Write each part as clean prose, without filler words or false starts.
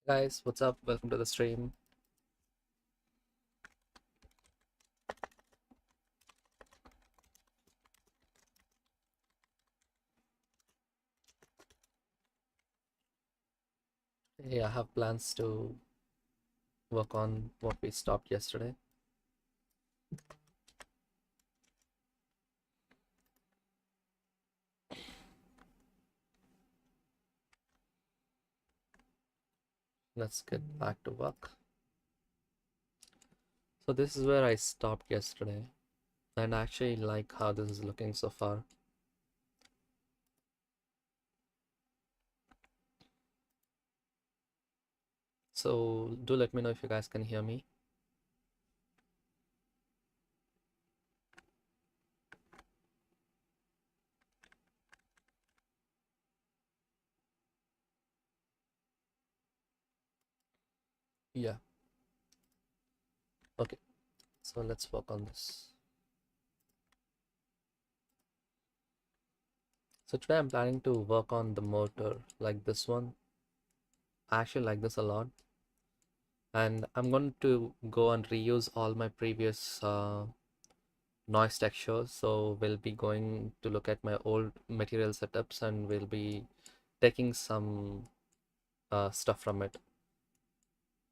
Guys, what's up? Welcome to the stream. Hey, I have plans to work on what we stopped yesterday. Let's get back to work. So this is where I stopped yesterday, and I actually like how this is looking so far. So do let me know if you guys can hear me. Yeah. Okay. So let's work on this. So today I'm planning to work on the motor like this one. I actually like this a lot. And I'm going to go and reuse all my previous noise textures. So we'll be going to look at my old material setups and we'll be taking some stuff from it.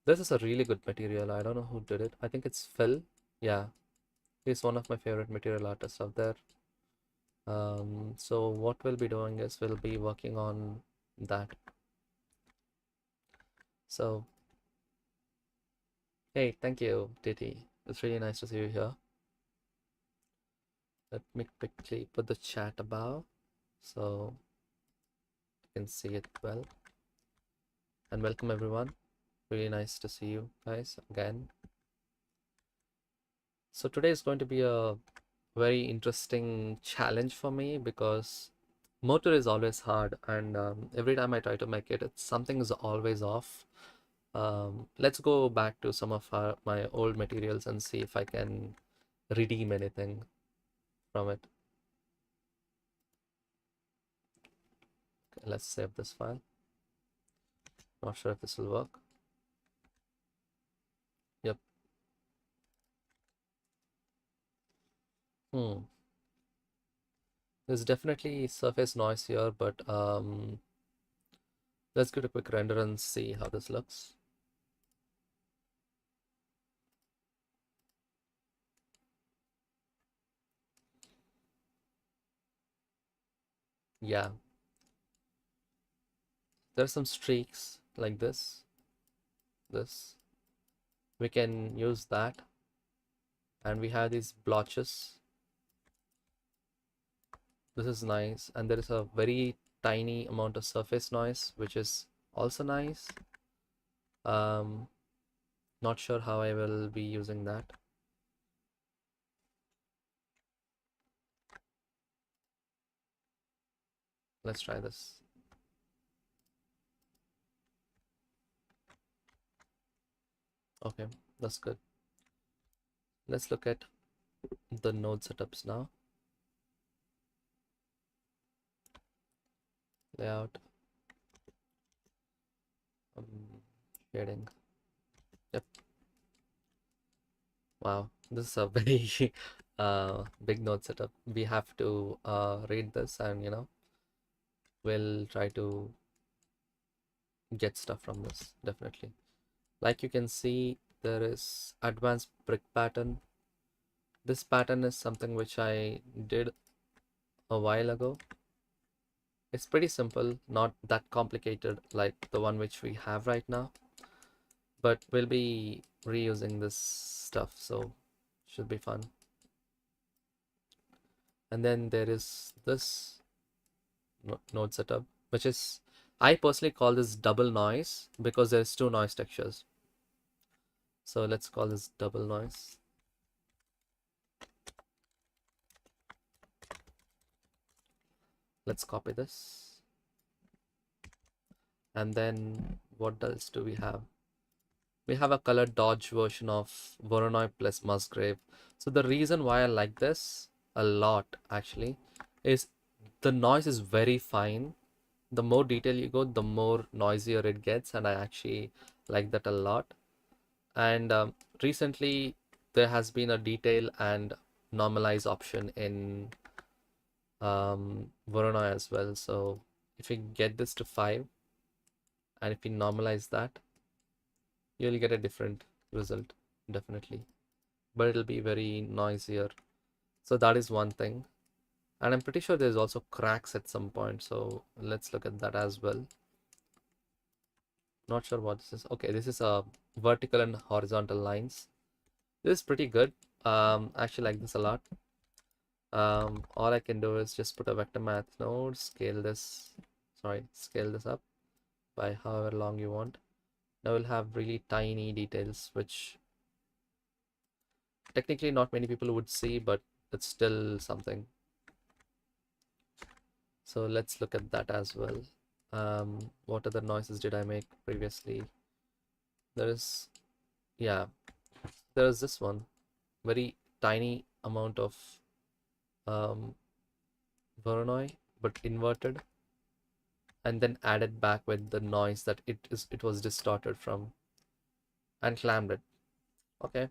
This is a really good material. I don't know who did it. I think it's Phil. Yeah, he's one of my favorite material artists out there. So what we'll be doing is we'll be working on that. So, hey, thank you, Diti. It's really nice to see you here. Let me quickly put the chat above so you can see it well. And welcome everyone. Really nice to see you guys again. So today is going to be a very interesting challenge for me because motor is always hard, and every time I try to make it, something is always off. Let's go back to some of my old materials and see if I can redeem anything from it. Okay, let's save this file. Not sure if this will work. Yep. There's definitely surface noise here, but let's give it a quick render and see how this looks. Yeah, there's some streaks like this. We can use that, and we have these blotches. This is nice, and there is a very tiny amount of surface noise, which is also nice. Um, Not sure how I will be using that. Let's try this. Okay, that's good. Let's look at the node setups now. Layout, shading. Yep. Wow, this is a very big node setup. We have to read this, and we'll try to get stuff from this, definitely. Like you can see, there is advanced brick pattern. This pattern is something which I did a while ago. It's pretty simple, not that complicated like the one which we have right now, but we'll be reusing this stuff, so should be fun. And then there is this node setup, which is, I personally call this double noise because there's two noise textures. So let's call this double noise. Let's copy this. And then what else do we have? We have a color dodge version of Voronoi plus Musgrave. So the reason why I like this a lot actually is the noise is very fine, the more detail you go, the more noisier it gets, and I actually like that a lot. And recently, there has been a detail and normalize option in Voronoi as well. So if we get this to 5 and if we normalize that, you'll get a different result, definitely. But it'll be very noisier. So that is one thing. And I'm pretty sure there's also cracks at some point. So let's look at that as well. Not sure what this is. Okay, this is a vertical and horizontal lines. This is pretty good. I actually like this a lot. All I can do is just put a vector math node, scale this, scale this up by however long you want. Now we'll have really tiny details, which technically not many people would see, but it's still something. So let's look at that as well. What other noises did I make previously? There is, yeah, there is this one, very tiny amount of um, Voronoi, but inverted, and then added back with the noise that it was distorted from, and clammed it. Okay,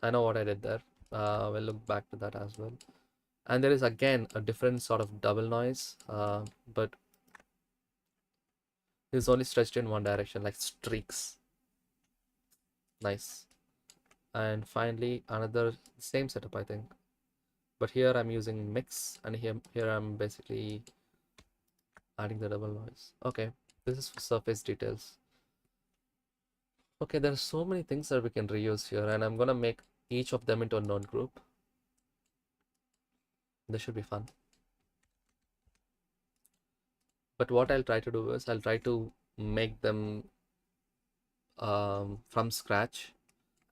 I know what I did there. We'll look back to that as well. And there is again a different sort of double noise, but it's only stretched in one direction, like streaks. Nice. And finally, another same setup, I think. But here I'm using mix, and here I'm basically adding the double noise. Okay, this is for surface details. Okay, there are so many things that we can reuse here, and I'm gonna make each of them into a node group. This should be fun. But what I'll try to do is I'll try to make them from scratch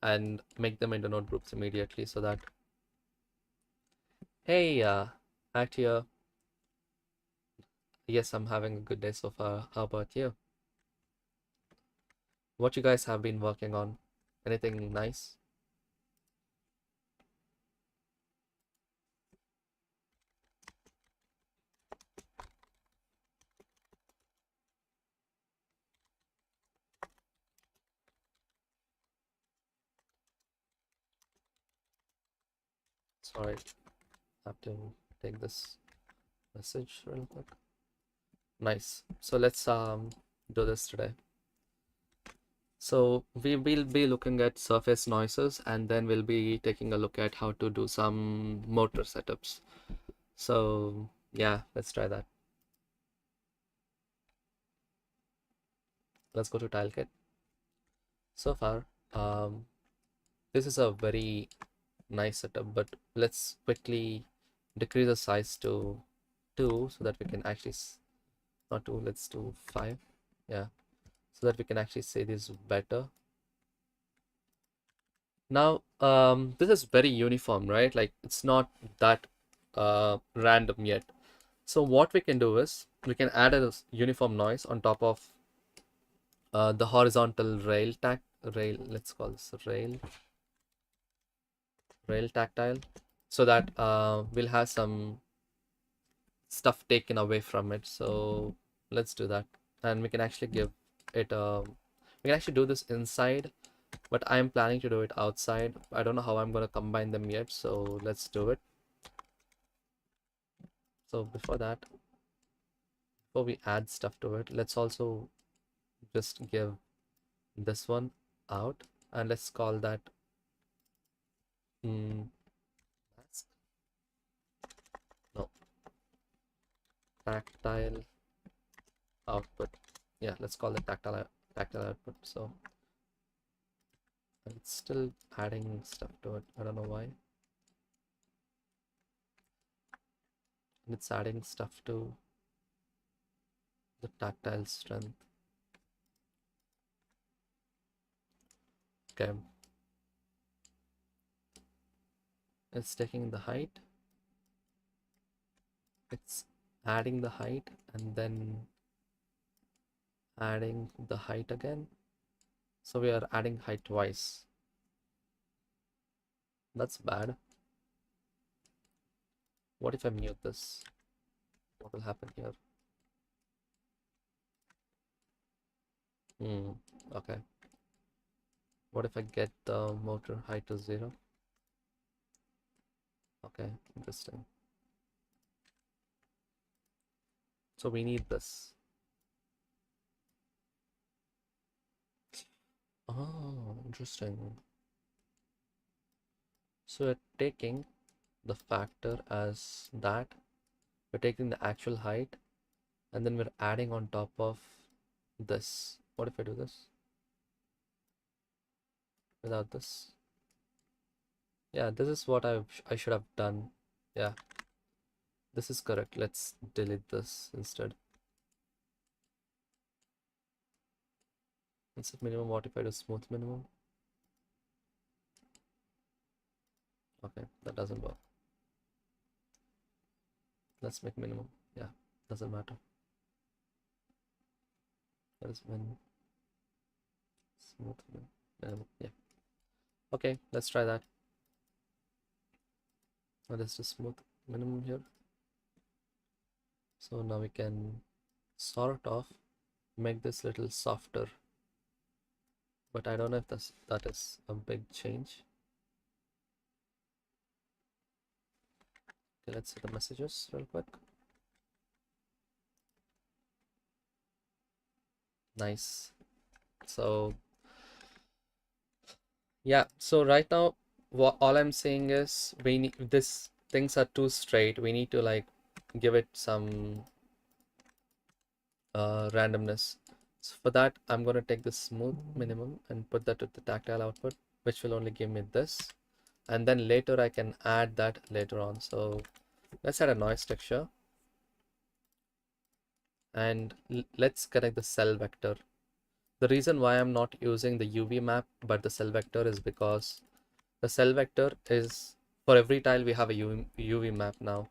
and make them into node groups immediately so that, hey, act here. Yes, I'm having a good day so far. How about you? What you guys have been working on? Anything nice? Sorry, I have to take this message real quick. Nice. So let's do this today. So we will be looking at surface noises, and then we'll be taking a look at how to do some motor setups. So yeah, let's try that. Let's go to TileKit. So far, this is a very nice setup, but let's quickly decrease the size to 2 so that we can actually, not 2, let's do 5. Yeah, so that we can actually see this better. Now, this is very uniform, right? Like it's not that random yet. So what we can do is we can add a uniform noise on top of the horizontal rail. Let's call this rail tactile, so that we'll have some stuff taken away from it. So let's do that, and we can actually give it a. We can actually do this inside, but I'm planning to do it outside. I don't know how I'm going to combine them yet, so let's do it. So before we add stuff to it, let's also just give this one out, and let's call that mask. No, tactile output. Yeah, let's call it tactile output. So it's still adding stuff to it. I don't know why. And it's adding stuff to the tactile strength. Okay. It's taking the height. It's adding the height and then adding the height again. So we are adding height twice. That's bad. What if I mute this? What will happen here? Okay. What if I get the motor height to 0? Okay, interesting. So we need this. Oh, interesting. So we're taking the factor as that. We're taking the actual height and then we're adding on top of this. What if I do this without this? Yeah, this is what I should have done. Yeah, this is correct. Let's delete this instead. Instead of minimum, what if I do smooth minimum? Okay, that doesn't work. Let's make minimum. Yeah, doesn't matter. That is min smooth minimum. Yeah. Okay, let's try that. What is the smooth minimum here? So now we can sort of make this little softer, but I don't know if that is a big change. Okay, let's see the messages real quick. Nice. So yeah, so right now what all I'm saying is we need this things are too straight. We need to like give it some randomness. So for that, I'm going to take the smooth minimum and put that to the tactile output, which will only give me this. And then later I can add that later on. So let's add a noise texture. And let's connect the cell vector. The reason why I'm not using the UV map, but the cell vector is because the cell vector is for every tile we have a UV map now.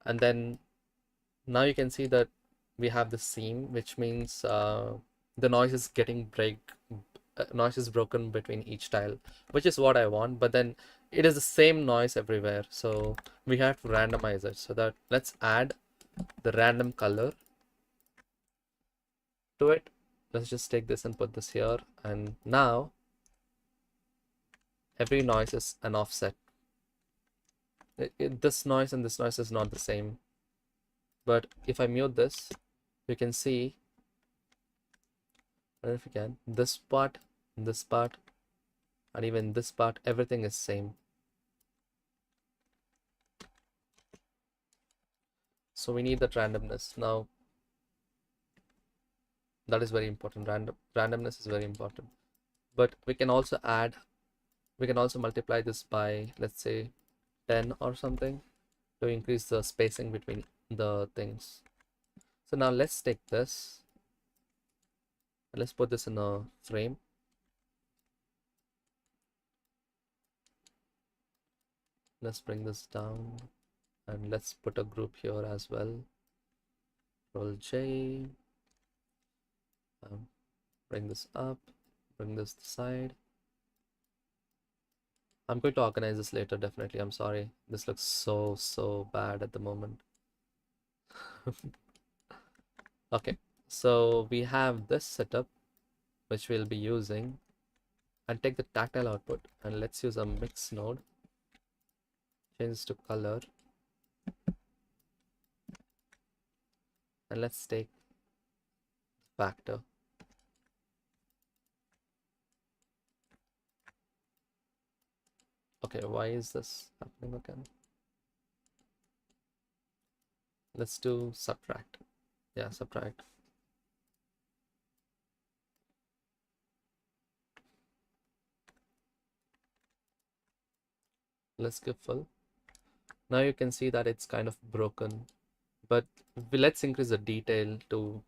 And then now you can see that we have the seam, which means the noise is noise is broken between each tile, which is what I want, but then it is the same noise everywhere, so we have to randomize it. So that let's add the random color to it. Let's just take this and put this here, and now every noise is an offset. This noise and this noise is not the same, but if I mute this, you can see, I don't know if you can, this part, and even this part, everything is same. So we need that randomness. Now that is very important. Randomness is very important. But we can also multiply this by, let's say, 10 or something to increase the spacing between the things. So now let's take this and let's put this in a frame. Let's bring this down and let's put a group here as well. Control J, bring this up, bring this to the side. I'm going to organize this later, definitely. I'm sorry. This looks so bad at the moment. Okay, so we have this setup, which we'll be using, and take the tactile output, and let's use a mix node. Change this to color, and let's take factor. Okay, why is this happening again? Let's do subtract. Yeah, subtract. Let's give full. Now you can see that it's kind of broken, but let's increase the detail to,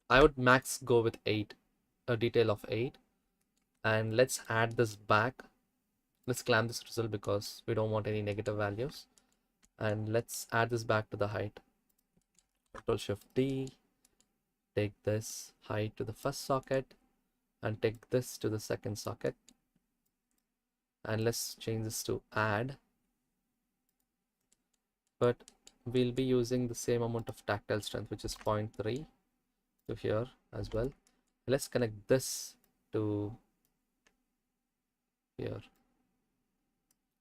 I would max go with 8, a detail of 8, and let's add this back. Let's clamp this result because we don't want any negative values, and let's add this back to the height. Control Shift D, take this height to the first socket and take this to the second socket, and let's change this to add, but we'll be using the same amount of tactile strength, which is 0.3 to here as well. Let's connect this to here.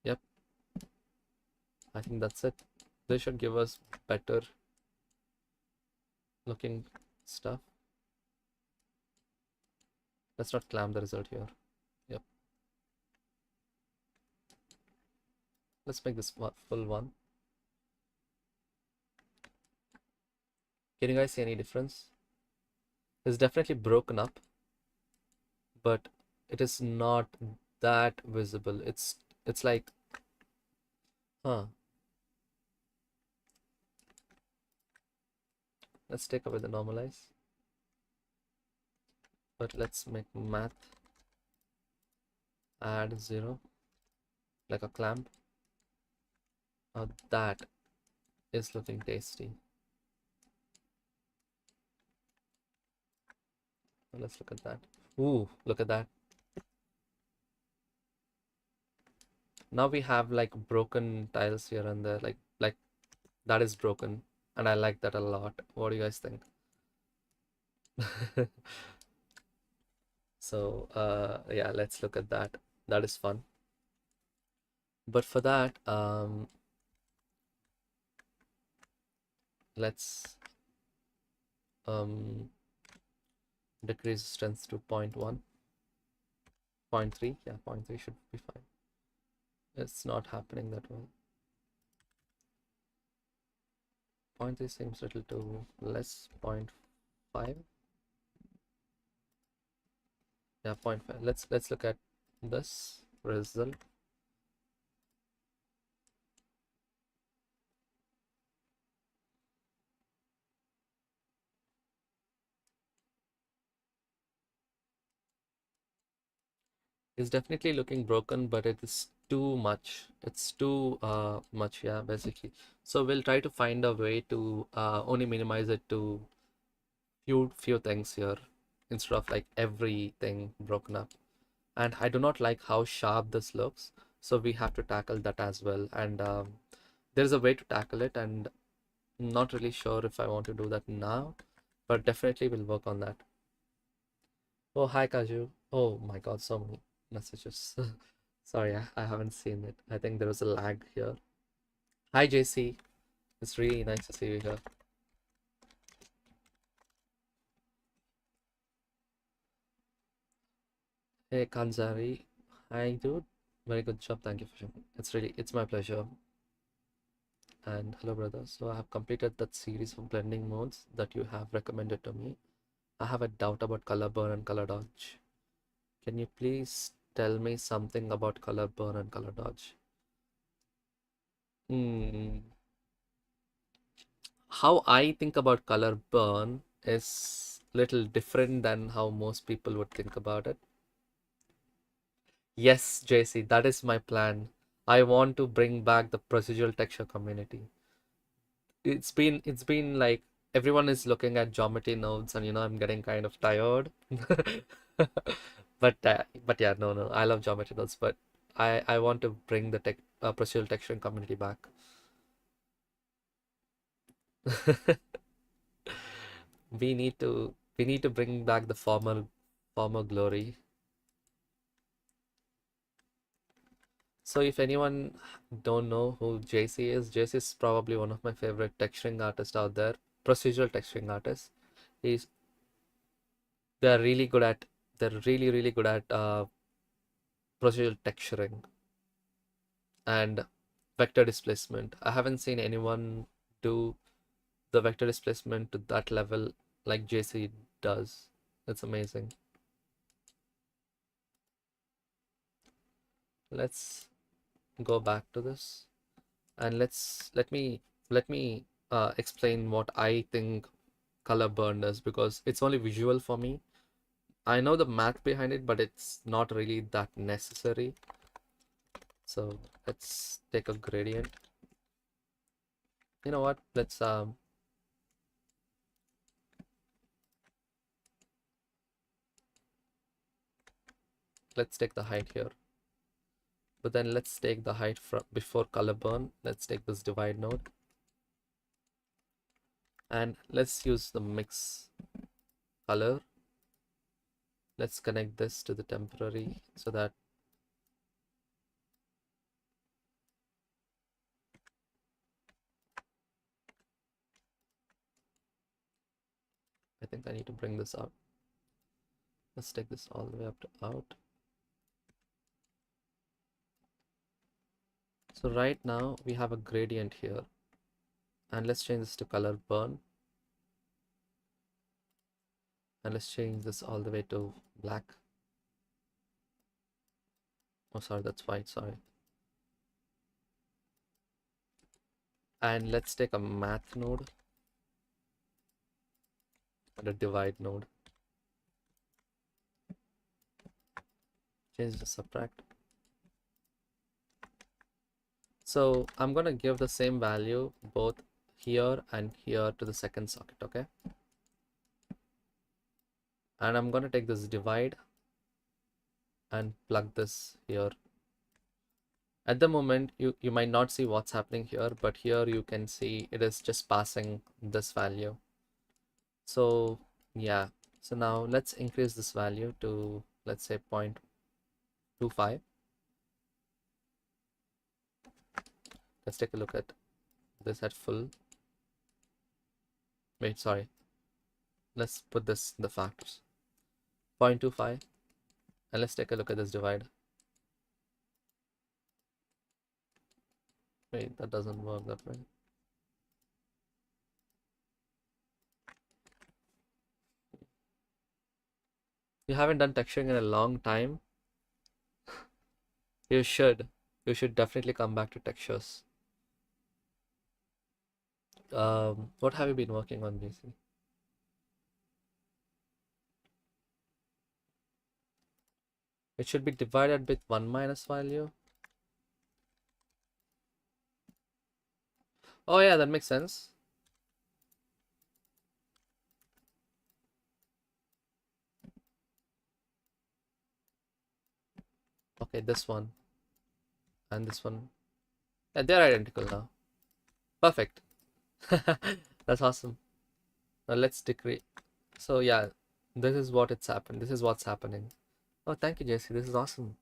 Yep, I think that's it. This should give us better looking stuff. Let's not clamp the result here. Yep. Let's make this full one. Can you guys see any difference? It's definitely broken up, but it is not that visible. It's like, huh. Let's take away the normalize. But let's make math add 0 like a clamp. That is looking tasty. Let's look at that. Ooh, look at that. Now we have like broken tiles here and there, like that is broken, and I like that a lot. What do you guys think? So yeah, let's look at that. That is fun. But for that, let's decrease strength to 0.1, 0.3. Yeah, 0.3 should be fine. It's not happening that well. 0.3 seems a little too less. 0.5. Yeah, 0.5. Let's look at this result. It's definitely looking broken, but it is too much. It's too much, yeah, basically. So we'll try to find a way to only minimize it to few things here instead of like everything broken up. And I do not like how sharp this looks, so we have to tackle that as well. And there's a way to tackle it, and not really sure if I want to do that now, but definitely we'll work on that. Oh, hi, Kaju. Oh my God, so many messages. Sorry, I haven't seen it. I think there was a lag here. Hi, JC. It's really nice to see you here. Hey, Kanzari. Hi, dude. Very good job. Thank you for sharing. It's my pleasure. And hello, brother. So I have completed that series of blending modes that you have recommended to me. I have a doubt about color burn and color dodge. Can you please tell me something about color burn and color dodge? Hmm. How I think about color burn is little different than how most people would think about it. Yes, JC, that is my plan. I want to bring back the procedural texture community. It's been like everyone is looking at geometry nodes, and I'm getting kind of tired. But yeah, no, I love geometry nodes, but I want to bring the procedural texturing community back. We need to bring back the former glory. So if anyone don't know who JC is probably one of my favorite texturing artists out there, procedural texturing artists. He's they're really good at they're really good at procedural texturing and vector displacement. I haven't seen anyone do the vector displacement to that level like JC does. It's amazing. Let's go back to this, and let me explain what I think color burn is, because it's only visual for me. I know the math behind it, but it's not really that necessary. So let's take a gradient. You know what? Let's take the height here. But then let's take the height from before color burn. Let's take this divide node. And let's use the mix color. Let's connect this to the temporary so that I think I need to bring this out. Let's take this all the way up to out. So right now we have a gradient here, and let's change this to color burn, and let's change this all the way to black. Oh, sorry, that's white, sorry. And let's take a math node and a divide node. Change the subtract. So I'm gonna give the same value both here and here to the second socket, okay? And I'm gonna take this divide and plug this here. At the moment, you might not see what's happening here, but here you can see it is just passing this value. So yeah, so now let's increase this value to, let's say, 0.25. Let's take a look at this at full. Wait, sorry. Let's put this in the factors. 0.25. And let's take a look at this divide. Wait, that doesn't work that way. You haven't done texturing in a long time. You should. You should definitely come back to textures. What have you been working on, BC? It should be divided with 1 minus value. Oh yeah, that makes sense. Okay, this one and this one. Yeah, they're identical now. Perfect. That's awesome. Now let's decrease. So yeah, this is what it's happened. This is what's happening. Oh, thank you, JC. This is awesome.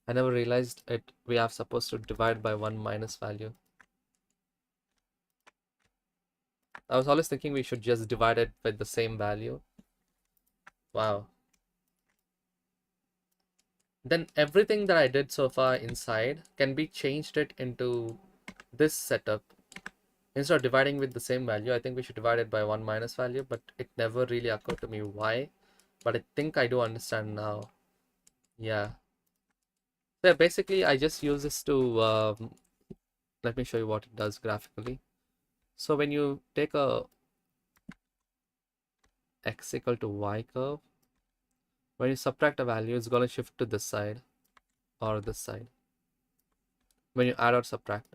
I never realized it. We are supposed to divide by 1 minus value. I was always thinking we should just divide it with the same value. Wow. Then everything that I did so far inside can be changed it into this setup. Instead of dividing with the same value, I think we should divide it by 1 minus value, but it never really occurred to me why. But I think I do understand now. Yeah. So basically, I just use this to, let me show you what it does graphically. So when you take a x equal to y curve, when you subtract a value, it's going to shift to this side or this side. When you add or subtract.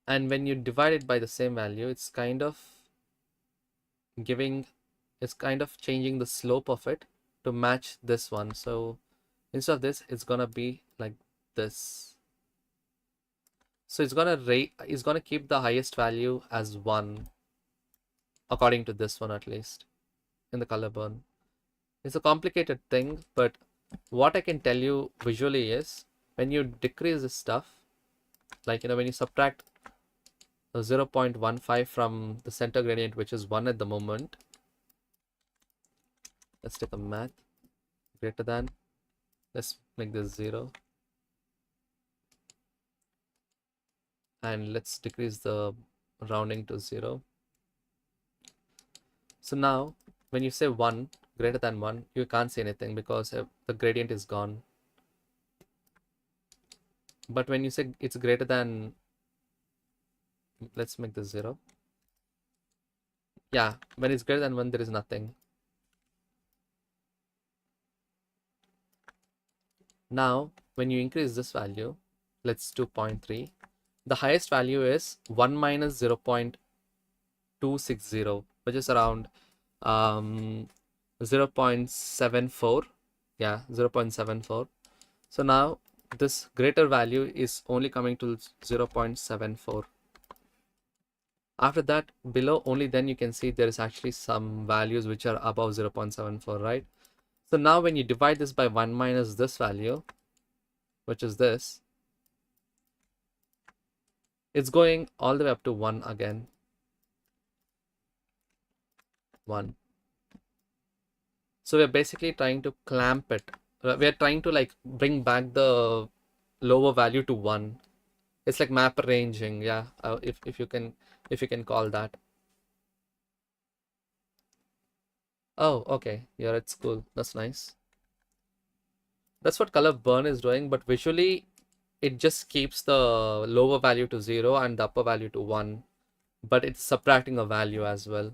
And when you divide it by the same value, it's kind of changing the slope of it to match this one. So instead of this, it's gonna be like this. So it's gonna keep the highest value as 1, according to this one at least, in the color burn. It's a complicated thing, but what I can tell you visually is when you decrease this stuff, like when you subtract 0.15 from the center gradient, which is 1 at the moment. Let's take a math. Greater than. Let's make this 0. And let's decrease the rounding to 0. So now, when you say 1, greater than 1, you can't see anything because the gradient is gone. But when you say it's greater than, let's make this 0. Yeah, when it's greater than 1, there is nothing. Now, when you increase this value, let's do 0.3. The highest value is 1 minus 0.260, which is around 0.74. Yeah, 0.74. So now this greater value is only coming to 0.74. After that, below, only then you can see there is actually some values which are above 0.74, right? So now when you divide this by 1 minus this value, which is this, it's going all the way up to 1 again. 1. So we're basically trying to clamp it. We're trying to like bring back the lower value to 1. It's like map arranging, yeah. If you can call that. Oh, okay. You're at school. That's nice. That's what color burn is doing, but visually it just keeps the lower value to 0 and the upper value to 1, but it's subtracting a value as well.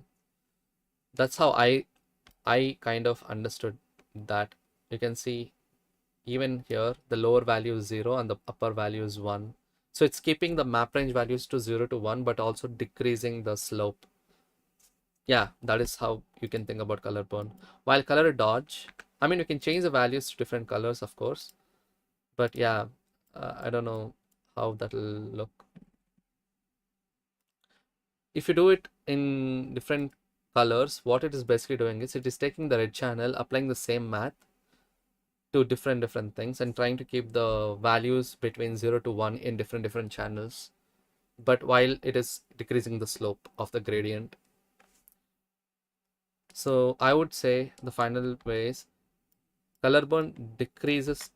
That's how I kind of understood that. You can see even here the lower value is 0 and the upper value is 1. So it's keeping the map range values to 0 to 1, but also decreasing the slope. Yeah, that is how you can think about color burn. While color dodge, I mean, you can change the values to different colors, of course, but yeah, I don't know how that'll look. If you do it in different colors, what it is basically doing is it is taking the red channel, applying the same math to different things and trying to keep the values between 0 to 1 in different channels, but while it is decreasing the slope of the gradient. So I would say the final way is color burn decreases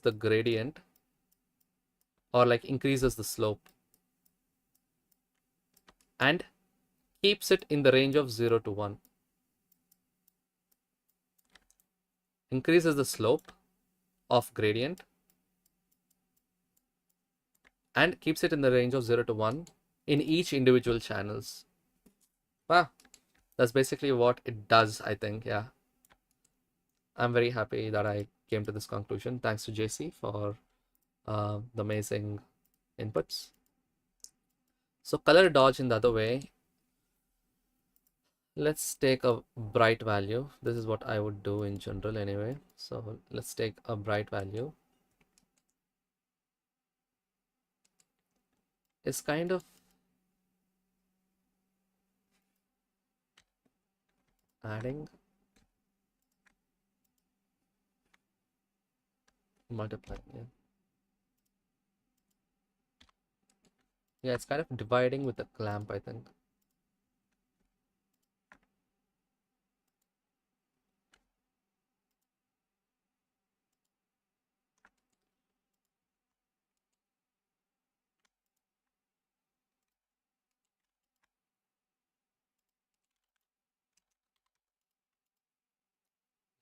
the gradient, or like increases the slope, and keeps it in the range of 0 to 1. Increases the slope of gradient and keeps it in the range of 0 to 1 in each individual channels. Wow, that's basically what it does, I think. Yeah, I'm very happy that I came to this conclusion. Thanks to JC for the amazing inputs. So color dodge in the other way, let's take a bright value. This is what I would do in general anyway. So let's take a bright value. It's kind of adding, multiplying. Yeah, it's kind of dividing with the clamp, I think.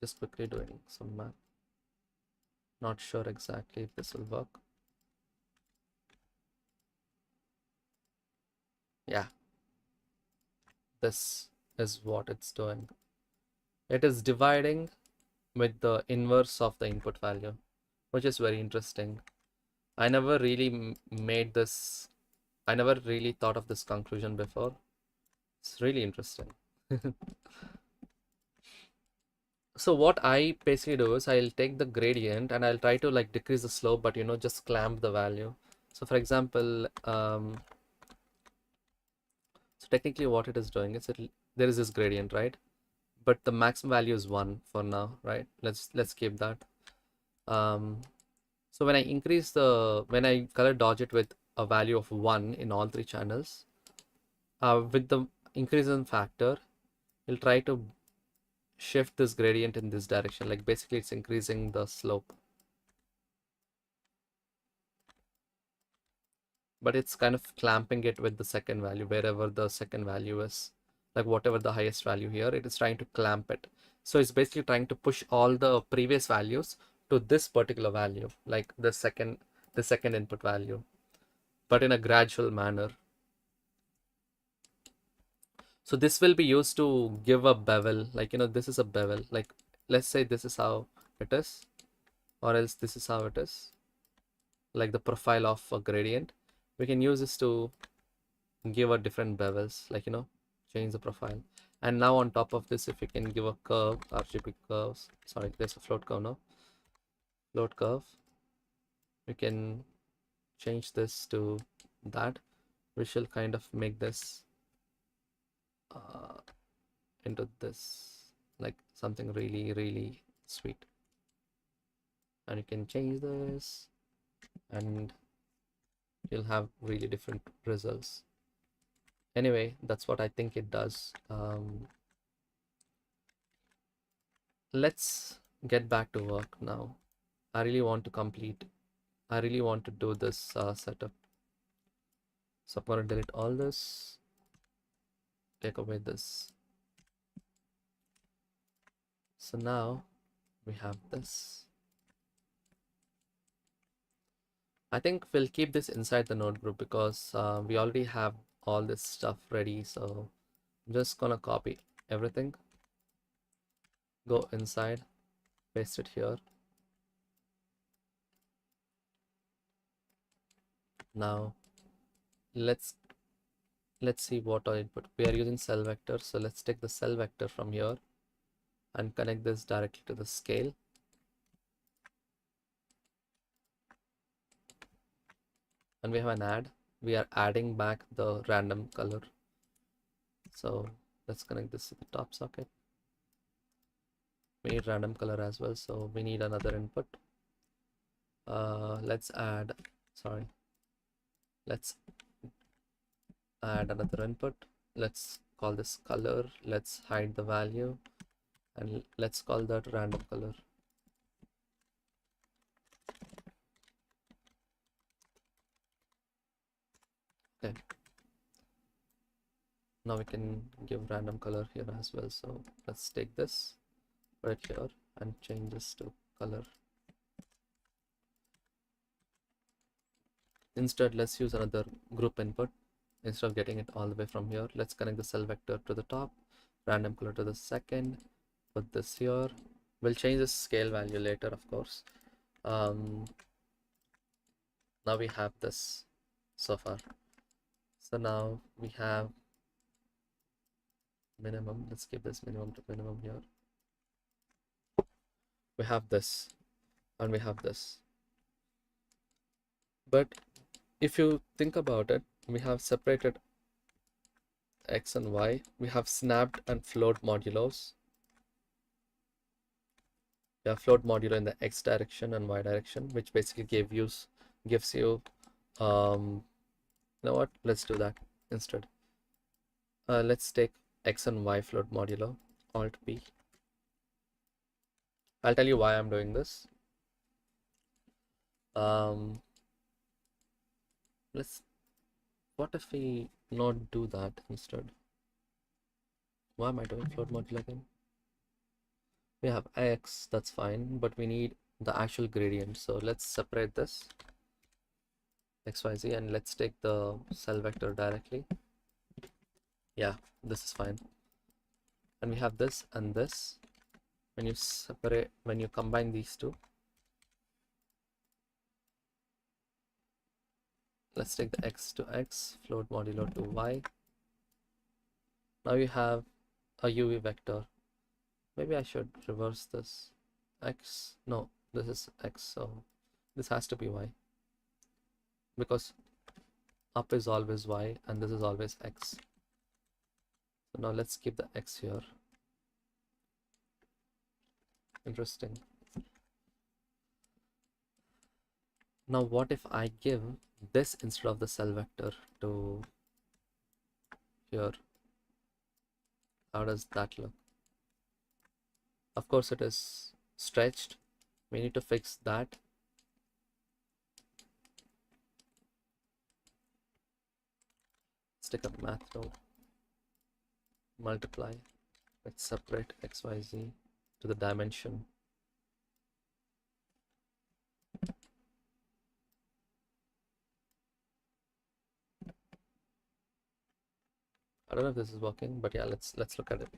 Just quickly doing some math. Not sure exactly if this will work. Yeah, this is what it's doing. It is dividing with the inverse of the input value, which is very interesting. I never really made this, I never really thought of this conclusion before. It's really interesting. So what I basically do is I'll take the gradient and I'll try to like decrease the slope, but just clamp the value. So for example, so technically what it is doing is there is this gradient, right? But the maximum value is 1 for now, right? Let's keep that. So when I color dodge it with a value of 1 in all three channels, with the increase in factor, we'll try to shift this gradient in this direction. Like basically it's increasing the slope, but it's kind of clamping it with the second value, wherever the second value is. Like whatever the highest value here, it is trying to clamp it. So it's basically trying to push all the previous values to this particular value, like the second input value, but in a gradual manner. So this will be used to give a bevel, like this is a bevel. Like let's say this is how it is, or else this is how it is, like the profile of a gradient. We can use this to give a different bevels, like change the profile. And now on top of this, if we can give a curve, RGB curves, sorry, there's a float curve now, float curve, we can change this to that. we shall kind of make this uh, into this, like something really, really sweet. And you can change this and you'll have really different results. Anyway, that's what I think it does. Let's get back to work now. I really want to do this setup. So I'm going to delete all this, take away this. So now we have this. I think we'll keep this inside the node group because we already have all this stuff ready. So I'm just gonna copy everything, go inside, paste it here. Now let's see what our input. We are using cell vector, so let's take the cell vector from here and connect this directly to the scale. And we have an add. We are adding back the random color. So let's connect this to the top socket. We need random color as well, so we need another input. Let's add another input. Let's call this color. Let's hide the value and let's call that random color. Okay. Now we can give random color here as well. So let's take this right here and change this to color. Instead, let's use another group input. Instead of getting it all the way from here, let's connect the cell vector to the top, random color to the second, put this here. We'll change the scale value later, of course. Now we have this so far. So now we have minimum. Let's keep this minimum to minimum here. We have this and we have this. But if you think about it, we have separated x and y. We have snapped and float modulos. We have float modulo in the x direction and y direction, which basically gives you you know what, let's do that instead. Let's take x and y float modulo, alt p. I'll tell you why I'm doing this. What if we not do that instead? Why am I doing float modulo again? We have x, that's fine, but we need the actual gradient. So let's separate this xyz and let's take the cell vector directly. Yeah, this is fine. And we have this and this. When you combine these two, let's take the x to x, float modulo to y. Now you have a UV vector. Maybe I should reverse this. X, no, this is x, so this has to be y. Because up is always y and this is always x. So now let's keep the x here. Interesting. Now what if I give this instead of the cell vector to here? How does that look? Of course it is stretched. We need to fix that. Let's take a math node. Multiply. Let's separate xyz to the dimension. I don't know if this is working, but yeah, let's look at it.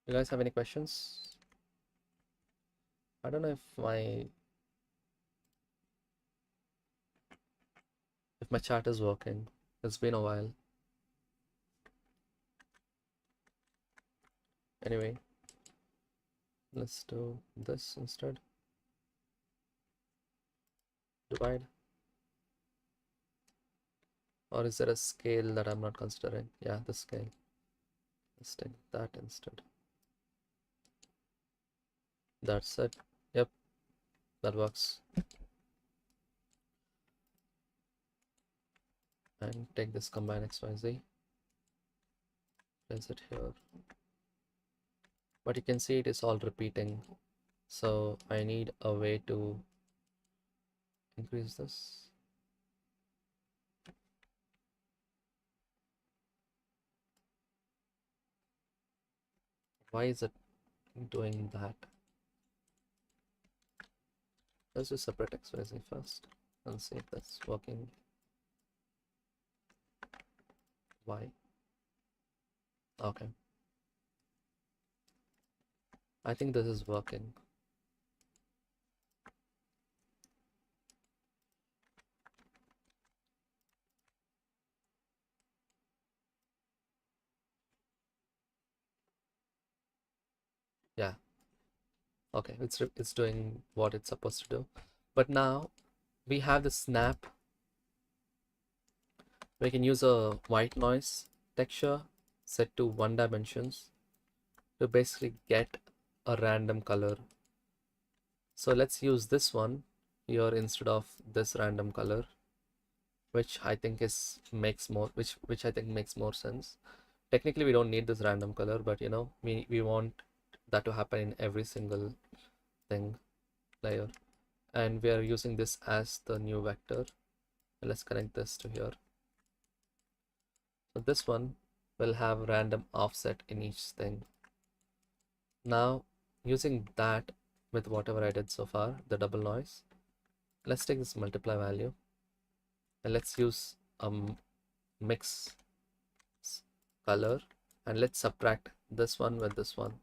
You guys have any questions? I don't know if my chat is working. It's been a while. Anyway, let's do this instead. divide, or is there a scale that I'm not considering? Yeah, the scale. Let's take that instead. That's it. Yep, that works. And take this combine XYZ, place it here. But you can see it is all repeating. So I need a way to increase this. Why is it doing that? Let's do separate XYZ first and see if that's working. Why? Okay. I think this is working. Yeah. Okay, it's doing what it's supposed to do. But now we have the snap. We can use a white noise texture set to 1 dimensions to basically get a random color. So let's use this one here instead of this random color, which I think makes more sense. Technically we don't need this random color, but you know, we want that to happen in every single thing layer, and we are using this as the new vector. Let's connect this to here. So this one will have random offset in each thing. Now using that with whatever I did so far, the double noise, let's take this multiply value and let's use mix color, and let's subtract this one with this one.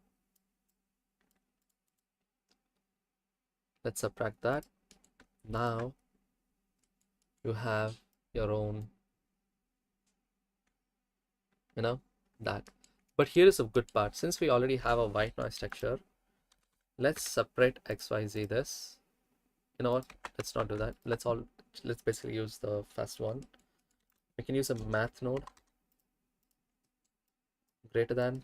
Let's subtract that. Now you have your own, you know, that. But here is a good part. Since we already have a white noise texture, let's separate XYZ this. You know what? Let's not do that. Let's basically use the first one. We can use a math node greater than.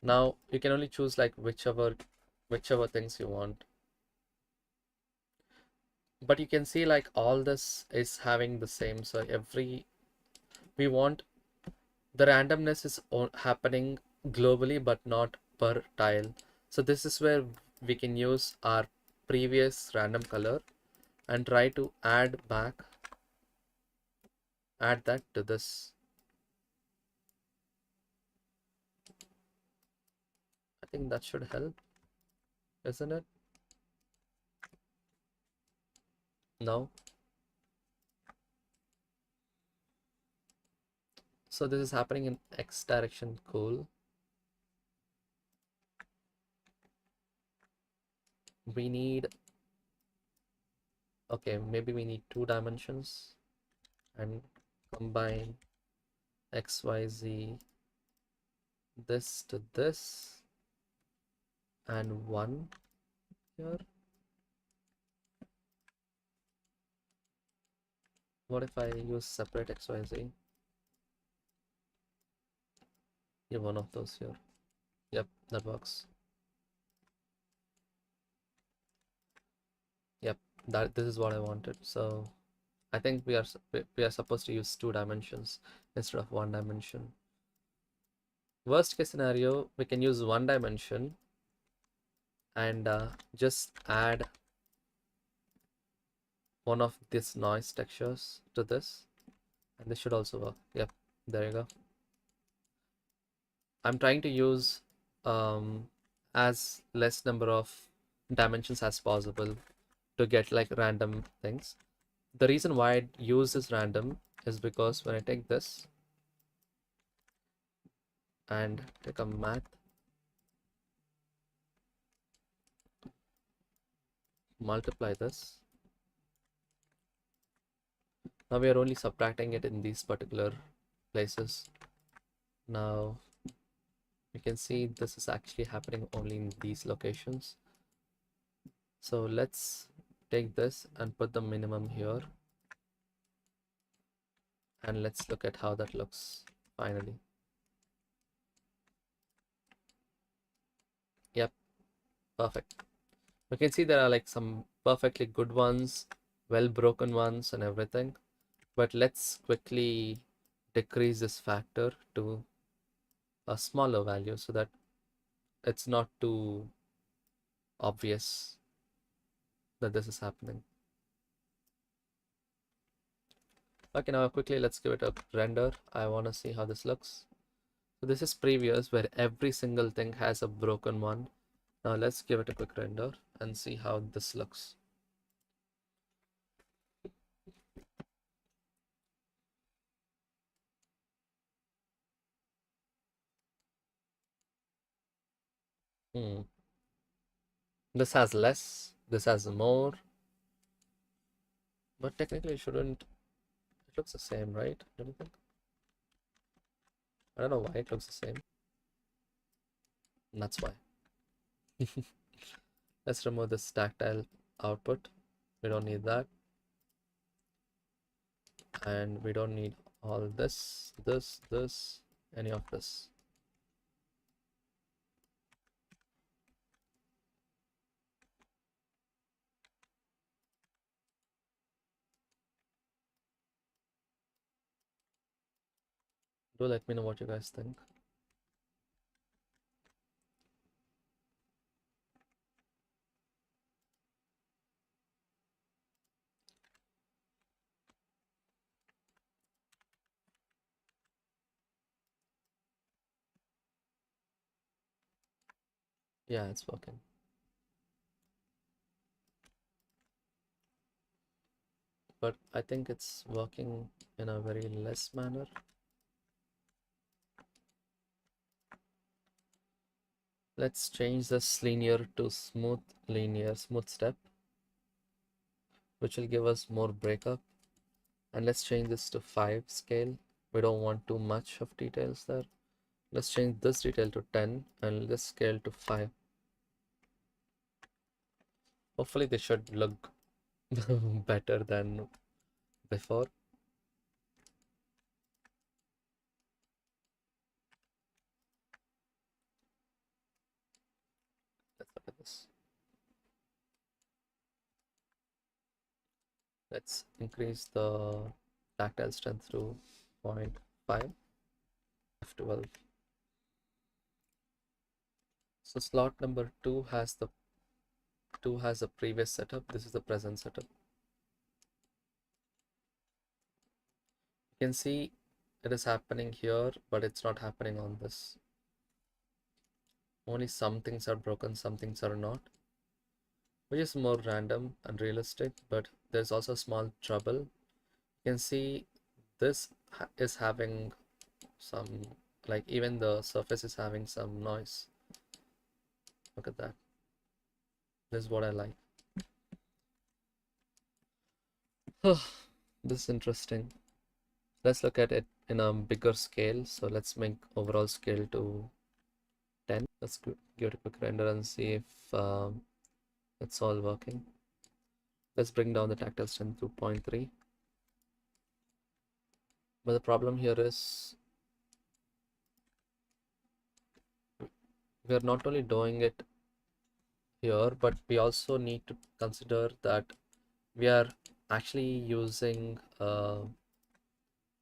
Now you can only choose like whichever things you want. But you can see like all this is having the same. So we want the randomness is happening globally but not per tile. So this is where we can use our previous random color and try to add that to this. I think that should help, isn't it? No. So this is happening in X direction. Cool. We need, okay, maybe we need 2 dimensions and combine XYZ this to this and 1 here. What if I use separate XYZ? Yeah, one of those here. Yep, that works. Yep, this is what I wanted. So I think we are supposed to use 2 dimensions instead of 1 dimension. Worst case scenario, we can use 1 dimension and just add one of these noise textures to this, and this should also work. Yep, there you go. I'm trying to use as less number of dimensions as possible to get like random things. The reason why I use this random is because when I take this and take a math, multiply this, now we are only subtracting it in these particular places. Now you can see this is actually happening only in these locations. So let's take this and put the minimum here, and let's look at how that looks finally. Yep, perfect. You can see there are like some perfectly good ones, well broken ones and everything. But let's quickly decrease this factor to a smaller value so that it's not too obvious that this is happening. Okay, now quickly let's give it a render. I want to see how this looks. So this is previous where every single thing has a broken one. Now let's give it a quick render and see how this looks. This has less, this has more, but technically it shouldn't. It looks the same, right? Don't you think? I don't know why it looks the same. And that's why. Let's remove this tactile output. We don't need that. And we don't need all this, any of this. Do let me know what you guys think. Yeah, it's working. But I think it's working in a very less manner. Let's change this linear to smooth linear, smooth step, which will give us more breakup. And let's change this to 5 scale. We don't want too much of details there. Let's change this detail to 10 and this scale to 5. Hopefully they should look better than before. Let's look at this. Let's increase the tactile strength to 0.5 F12. So slot number 2 has the previous setup. This is the present setup. You can see it is happening here, but it's not happening on this. Only some things are broken, some things are not, which is more random and realistic, but there's also small trouble. You can see this is having some, like even the surface is having some noise. Look at that. This is what I like. This is interesting. Let's look at it in a bigger scale. So let's make overall scale to 10. Let's give it a quick render and see if it's all working. Let's bring down the tactile strength to 0.3. But the problem here is we are not only doing it here, but we also need to consider that we are actually using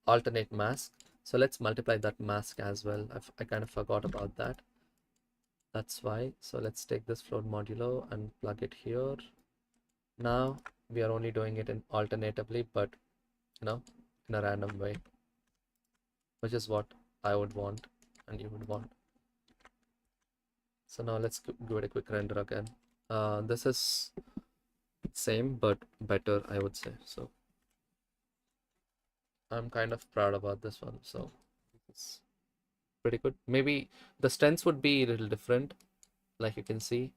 alternate mask. So let's multiply that mask as well. I kind of forgot about that. That's why. So let's take this float modulo and plug it here. Now we are only doing it in alternatively, but in a random way, which is what I would want and you would want. So now let's give it a quick render again. This is same but better, I would say. So I'm kind of proud about this one. So it's pretty good. Maybe the strengths would be a little different, like you can see,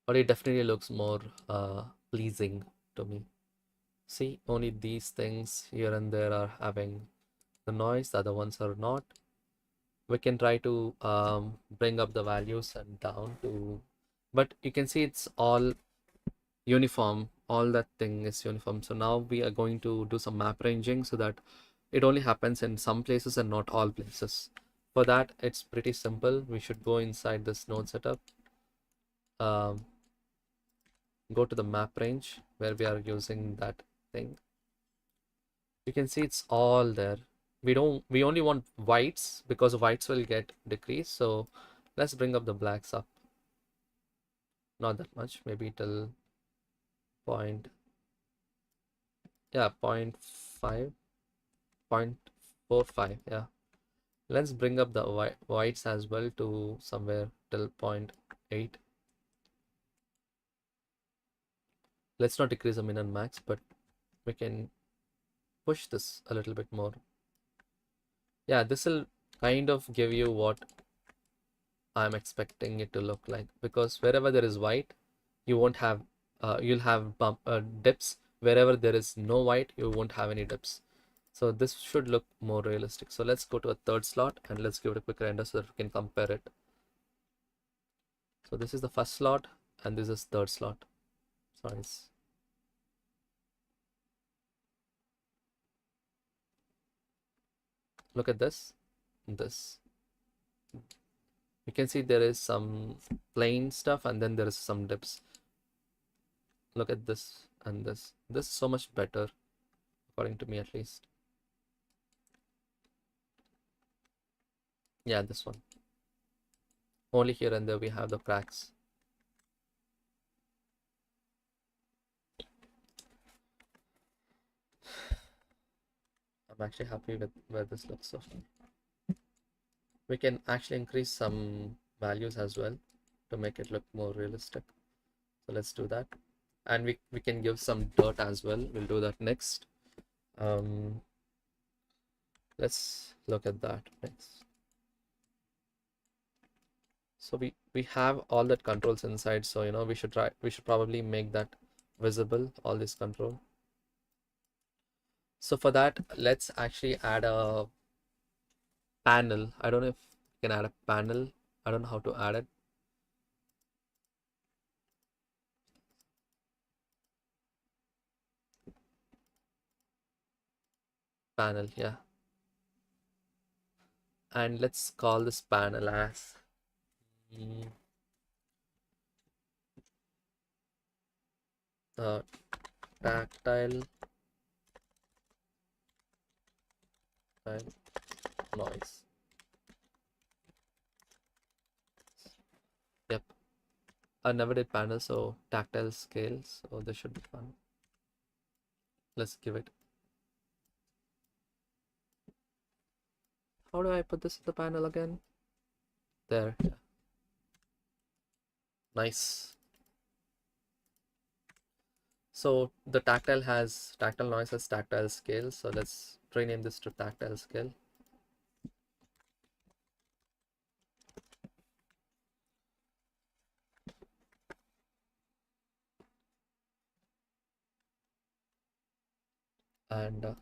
but it definitely looks more pleasing to me. See, only these things here and there are having the noise, the other ones are not. We can try to bring up the values and down to but you can see it's all uniform. All that thing is uniform. So now we are going to do some map ranging so that it only happens in some places and not all places. For that, it's pretty simple. We should go inside this node setup, um, go to the map range where we are using that thing. You can see it's all there. We only want whites because whites will get decreased. So let's bring up the blacks up. Not that much, maybe till point, yeah, point 0.5, 0.45, yeah. Let's bring up the whites as well to somewhere till point 0.8. Let's not decrease the min and max, but we can push this a little bit more. Yeah, this will kind of give you what I'm expecting it to look like, because wherever there is white, you won't have, you'll have dips. Wherever there is no white, you won't have any dips. So this should look more realistic. So let's go to a third slot and let's give it a quick render so that we can compare it. So this is the first slot and this is third slot. Sorry. Look at this. You can see there is some plain stuff and then there is some dips. Look at this and this. This is so much better, according to me at least. Yeah, this one. Only here and there we have the cracks. I'm actually happy with where this looks so far. We can actually increase some values as well to make it look more realistic. So let's do that. And we can give some dirt as well. We'll do that next. Let's look at that next. So we have all that controls inside. So we should probably make that visible, all this control. So for that, let's actually add a panel. I don't know if you can add a panel. I don't know how to add it. Panel, yeah. And let's call this panel as tactile noise. Yep. I never did panel, so tactile scale, so this should be fun. Let's give it. How do I put this in the panel again? There, yeah. Nice. So the tactile noise has tactile scale. So let's rename this to tactile scale. And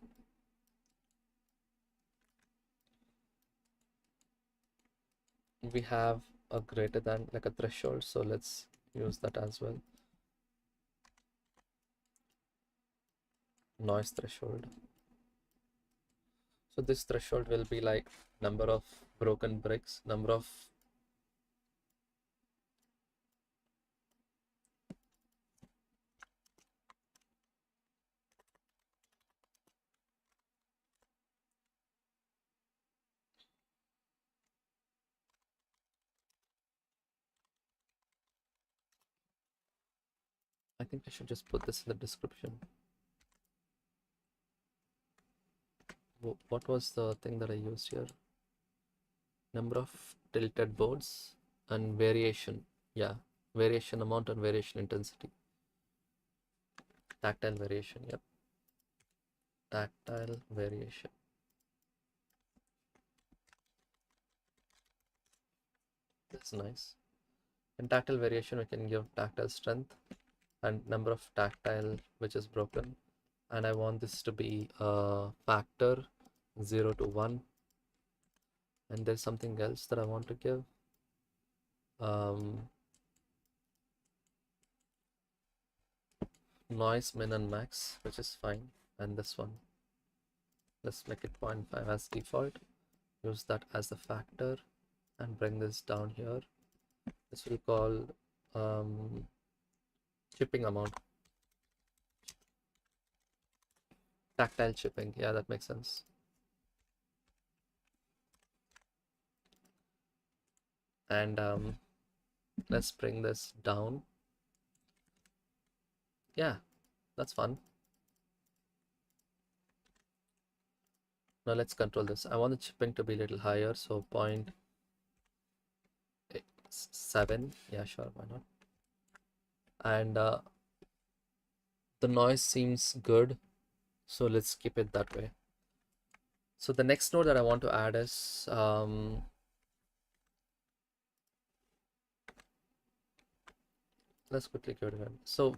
we have a greater than, like a threshold. So let's use that as well. Noise threshold. So this threshold will be like number of broken bricks, number of I think I should just put this in the description. What was the thing that I used here? Number of tilted boards and variation. Yeah, variation amount and variation intensity. Tactile variation, yep. Tactile variation. That's nice. In tactile variation, we can give tactile strength and number of tactile which is broken. And I want this to be a factor 0 to 1. And there's something else that I want to give. noise min and max, which is fine. And this one, let's make it 0.5 as default. Use that as the factor and bring this down here. This will call chipping amount. Tactile chipping. Yeah, that makes sense. And let's bring this down. Yeah, that's fun. Now let's control this. I want the chipping to be a little higher, so 0.7. Yeah, sure, why not? And the noise seems good, so let's keep it that way. So the next node that I want to add is let's quickly go to it. So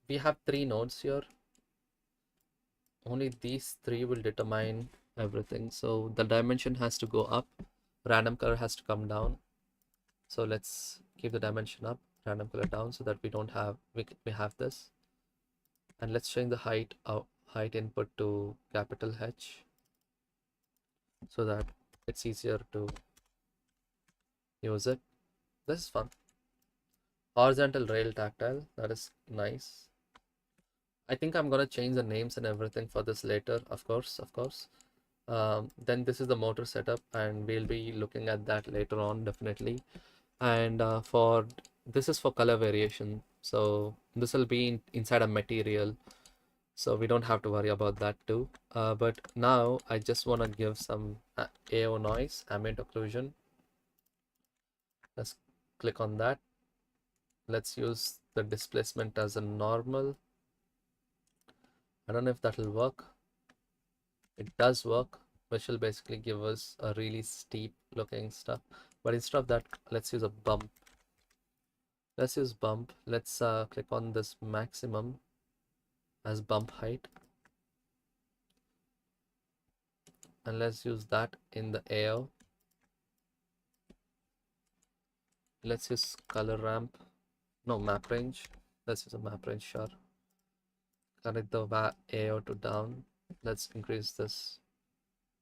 we have 3 nodes here. Only these 3 will determine everything. So the dimension has to go up, random color has to come down. So let's keep the dimension up, random color down, so that we don't have we have this. And let's change the height input to capital H, so that it's easier to use it. This is fun. Horizontal rail tactile, that is nice. I think I'm gonna change the names and everything for this later, of course. Then this is the motor setup, and we'll be looking at that later on, definitely. And for this is for color variation, so this will be inside a material, so we don't have to worry about that too. But now I just want to give some AO noise, ambient occlusion. Let's click on that. Let's use the displacement as a normal. I don't know if that will work. It does work, which will basically give us a really steep looking stuff. But instead of that, let's use a bump. Let's use bump. Let's click on this maximum as bump height. And let's use that in the AO. Let's use color ramp. No, map range. Let's use a map range, sure. Connect the AO to down. Let's increase this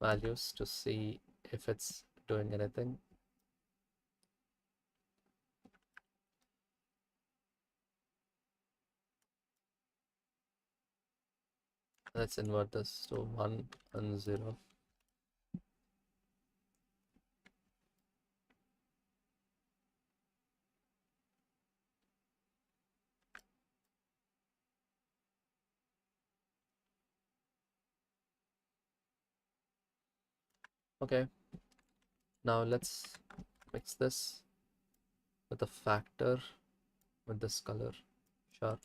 values to see if it's doing anything. Let's invert this to 1 and 0. Okay, now let's mix this with a factor with this color, sure.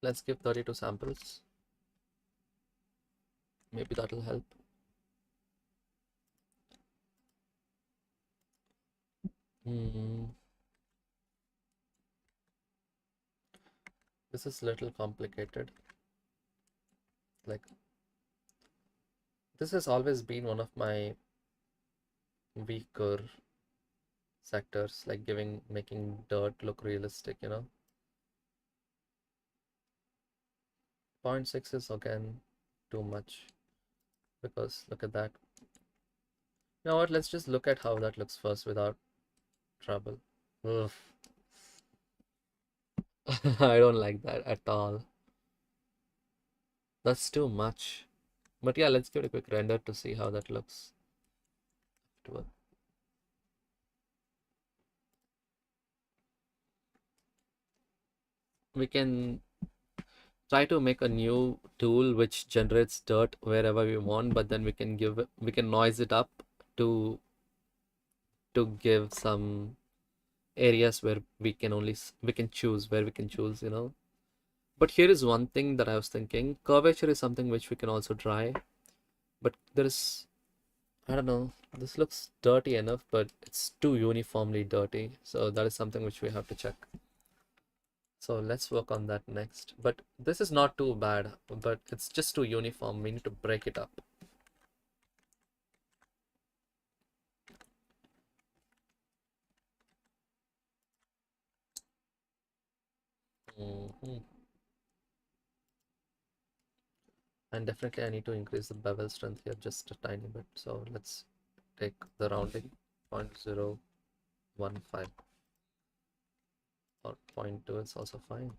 Let's give 32 samples. Maybe that'll help. This is a little complicated. Like, this has always been one of my weaker sectors, like making dirt look realistic, 0.6 is again too much, because look at that. You know what, let's just look at how that looks first without trouble. Ugh. I don't like that at all. That's too much. But yeah, let's give it a quick render to see how that looks. We can try to make a new tool which generates dirt wherever we want, but then we can noise it up to give some areas where we can choose where we can choose. But here is one thing that I was thinking. Curvature is something which we can also try, but I don't know, this looks dirty enough, but it's too uniformly dirty, so that is something which we have to check. So let's work on that next. But this is not too bad, but it's just too uniform. We need to break it up. Mhm. And definitely I need to increase the bevel strength here just a tiny bit. So let's take the rounding 0.015 or zero point 0.2 is also fine.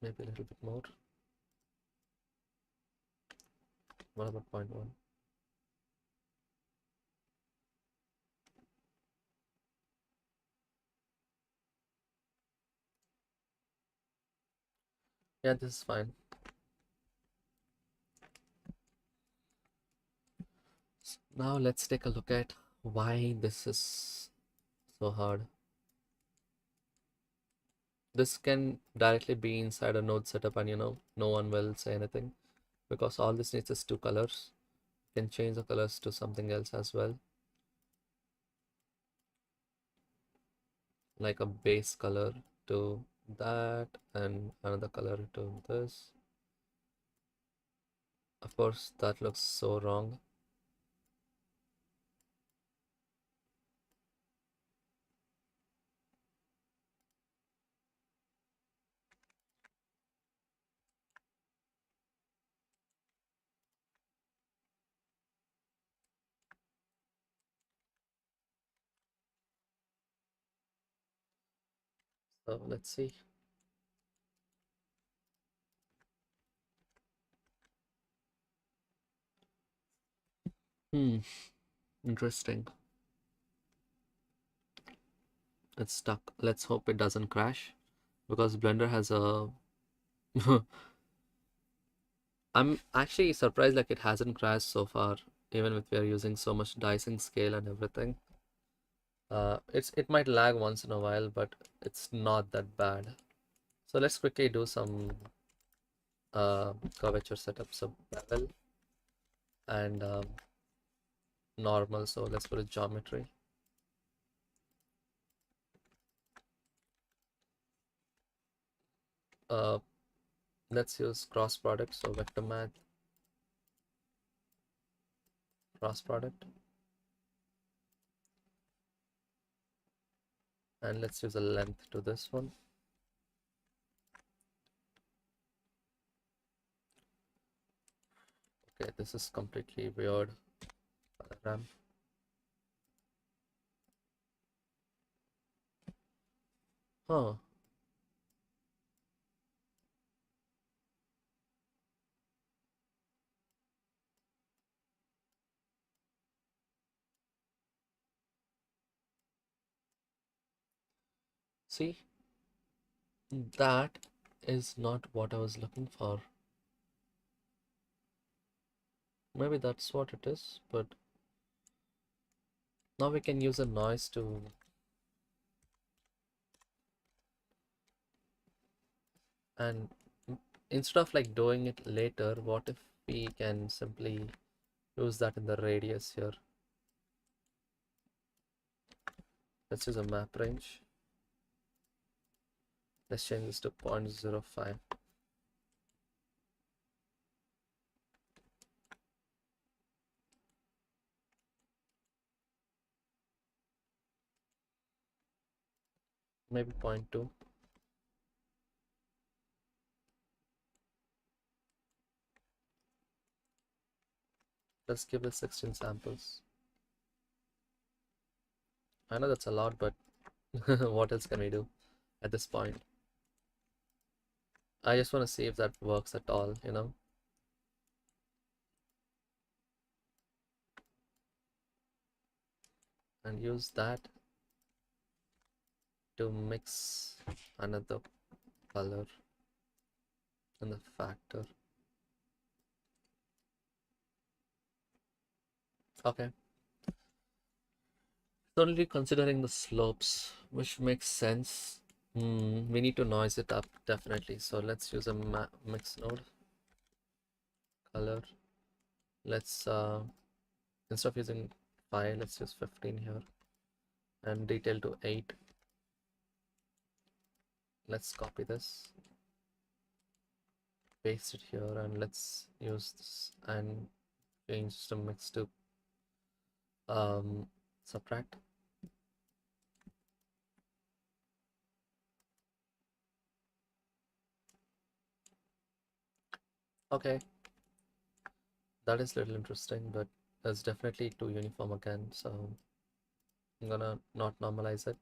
Maybe a little bit more. What about 0.1? Yeah, this is fine. Now let's take a look at why this is so hard. This can directly be inside a node setup and no one will say anything because all this needs is two colors. You can change the colors to something else as well, like a base color to that and another color to this. Of course, that looks so wrong. So let's see. Hmm, interesting. It's stuck. Let's hope it doesn't crash because Blender has a I'm actually surprised like it hasn't crashed so far, even with we are using so much dicing scale and everything. It might lag once in a while, but it's not that bad. So let's quickly do some curvature setup. So bevel and normal. So let's put a geometry. Uh, let's use cross product. So vector math cross product, and let's use a length to this one. Okay, this is completely weird. RAM. Huh. See, that is not what I was looking for. Maybe that's what it is, but now we can use a noise to and instead of like doing it later, what if we can simply use that in the radius here? Let's use a map range. Let's change this to 0.05. Maybe zero point 0.2. Let's give it 16 samples. I know that's a lot, but what else can we do at this point? I just want to see if that works at all. And use that to mix another color and the factor. Okay. Only considering the slopes, which makes sense. We need to noise it up definitely. So let's use a mix node color. Let's instead of using 5, let's use 15 here. and detail to 8. Let's copy this, paste it here, and let's use this and change the mix to subtract. Okay, that is a little interesting, but it's definitely too uniform again, so I'm gonna not normalize it,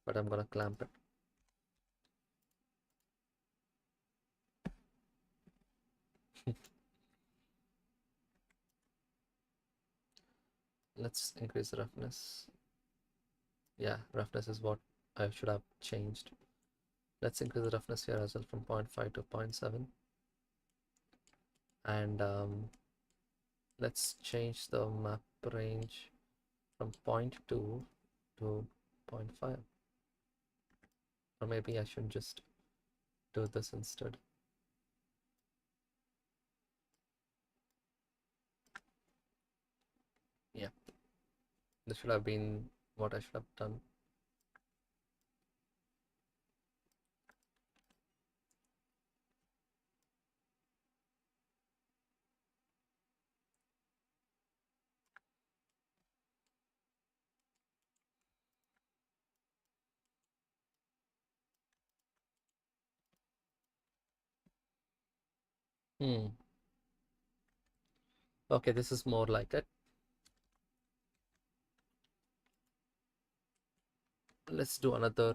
but I'm gonna clamp it. Let's increase the roughness. Yeah, roughness is what I should have changed. Let's increase the roughness here as well from 0.5 to 0.7. And let's change the map range from 0.2 to 0.5. Or maybe I should just do this instead. Yeah, this should have been what I should have done. Okay, this is more like it. Let's do another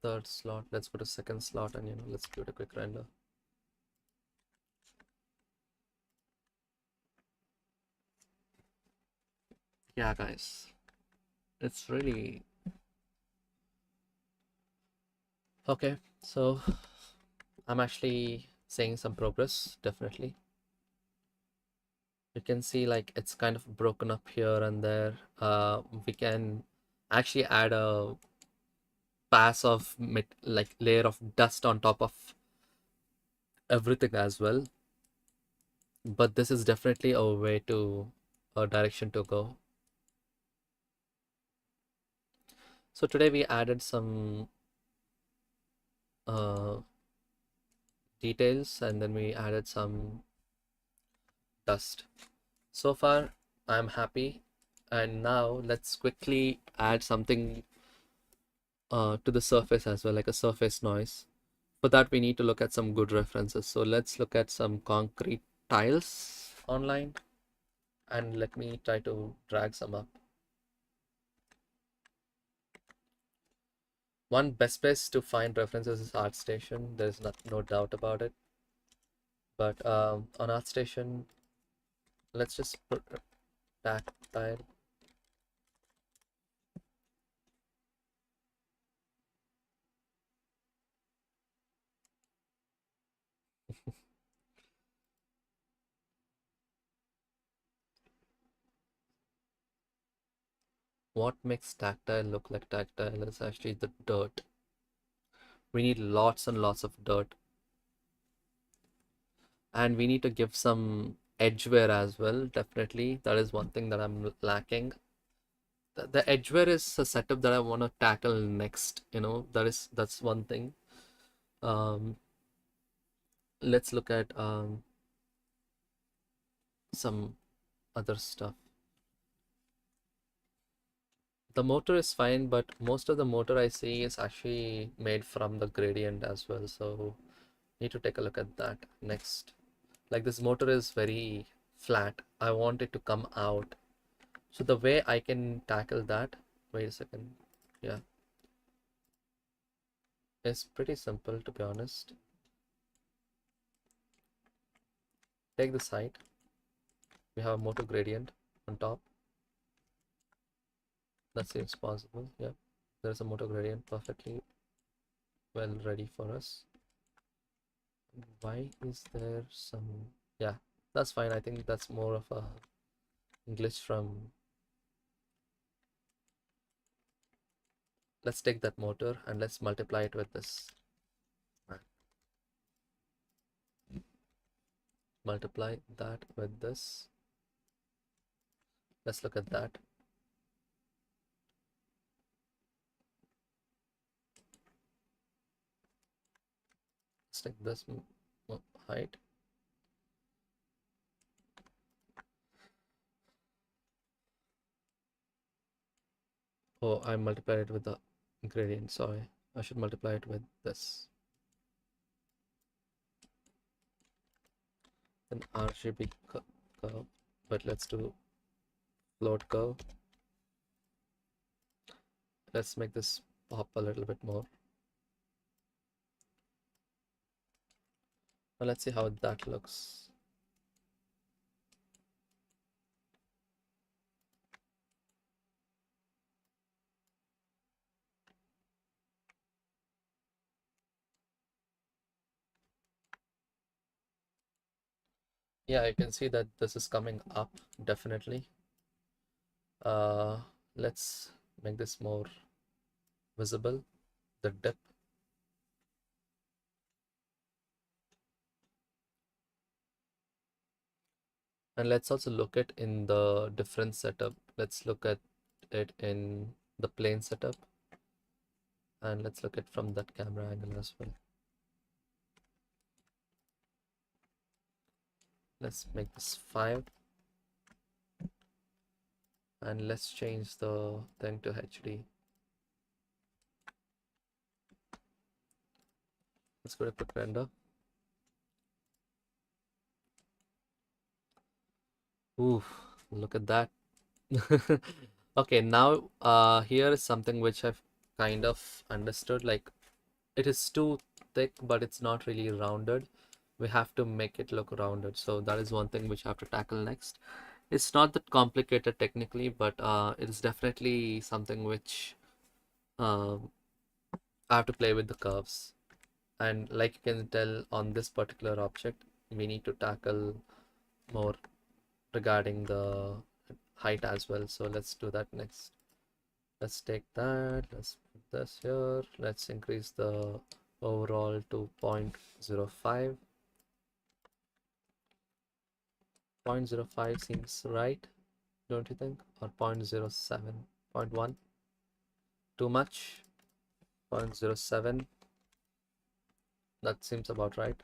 third slot. Let's go to second slot and let's give it a quick render. Yeah, guys, it's really okay. So I'm actually seeing some progress, definitely. You can see like it's kind of broken up here and there. We can actually add a pass of like layer of dust on top of everything as well. But this is definitely a way to a direction to go. So today we added some details and then we added some dust. So far I'm happy, and now let's quickly add something to the surface as well, like a surface noise. For that we need to look at some good references. So let's look at some concrete tiles online, and let me try to drag some up. One best place to find references is ArtStation. There's no doubt about it. But on ArtStation, let's just put tactile. What makes tactile look like tactile is actually the dirt. We need lots and lots of dirt. And we need to give some edgeware as well, definitely. That is one thing that I'm lacking. The edgeware is a setup that I want to tackle next. That's one thing. Um, let's look at some other stuff. The motor is fine, but most of the motor I see is actually made from the gradient as well. So need to take a look at that next. Like this motor is very flat. I want it to come out. So the way I can tackle that, wait a second. Yeah. It's pretty simple, to be honest. Take the side. We have a motor gradient on top. That seems possible. Yeah. There's a motor gradient perfectly well ready for us. Why is there some... Yeah, that's fine. I think that's more of a glitch from... Let's take that motor and let's multiply it with this. Multiply that with this. Let's look at that. Let's take this height. Oh, I multiplied it with the gradient. Sorry, I should multiply it with this. An RGB curve, but let's do float curve. Let's make this pop a little bit more. Well, let's see how that looks. Yeah, you can see that this is coming up definitely. Let's make this more visible, the dip. And let's also look at in the different setup. Let's look at it in the plane setup, and let's look at from that camera angle as well. Let's make this 5, and let's change the thing to HD. Let's go to quick render. Ooh, look at that. Okay, now here is something which I've kind of understood. Like, it is too thick, but it's not really rounded. We have to make it look rounded. So that is one thing which I have to tackle next. It's not that complicated technically, but it is definitely something which um, I have to play with the curves. And like you can tell on this particular object, we need to tackle more regarding the height as well. So let's do that next. Let's take that, let's put this here, let's increase the overall to 0.05. 0.05 seems right, don't you think? Or 0.07, 0.1, too much? 0.07, that seems about right.